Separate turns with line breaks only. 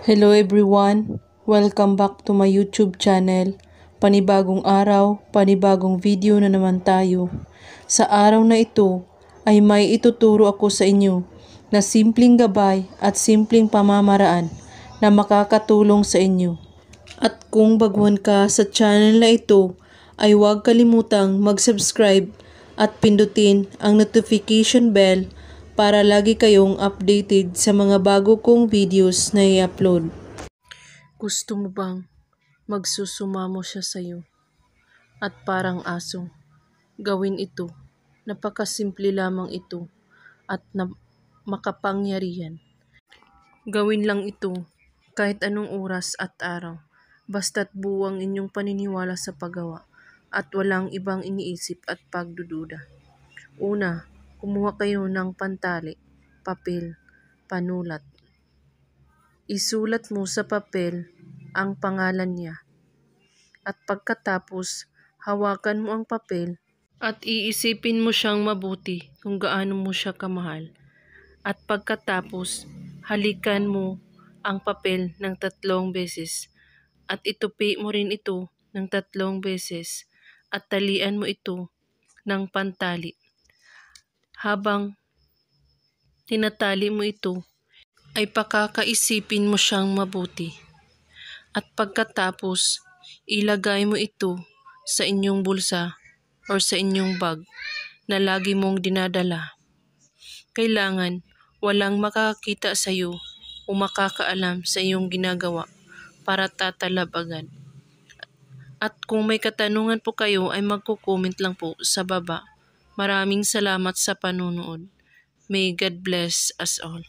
Hello everyone! Welcome back to my YouTube channel. Panibagong araw, panibagong video na naman tayo. Sa araw na ito ay may ituturo ako sa inyo na simpleng gabay at simpleng pamamaraan na makakatulong sa inyo. At kung baguhan ka sa channel na ito ay huwag kalimutang mag-subscribe at pindutin ang notification bell para lagi kayong updated sa mga bago kong videos na i-upload. Gusto mo bang magsusumamo siya sa'yo? At parang aso, gawin ito. Napakasimple lamang ito at makapangyarihan. Gawin lang ito kahit anong oras at araw. Basta't buwang inyong paniniwala sa paggawa at walang ibang iniisip at pagdududa. Una, kumuha kayo ng pantali, papel, panulat. Isulat mo sa papel ang pangalan niya. At pagkatapos, hawakan mo ang papel at iisipin mo siyang mabuti kung gaano mo siya kamahal. At pagkatapos, halikan mo ang papel ng 3 beses at itupi mo rin ito ng 3 beses at talian mo ito ng pantali. Habang tinatali mo ito, ay pakakaisipin mo siyang mabuti. At pagkatapos, ilagay mo ito sa inyong bulsa or sa inyong bag na lagi mong dinadala. Kailangan walang makakakita sa iyo o makakaalam sa iyong ginagawa para tatalab agad. At kung may katanungan po kayo ay magko-comment lang po sa baba. Maraming salamat sa panunood. May God bless us all.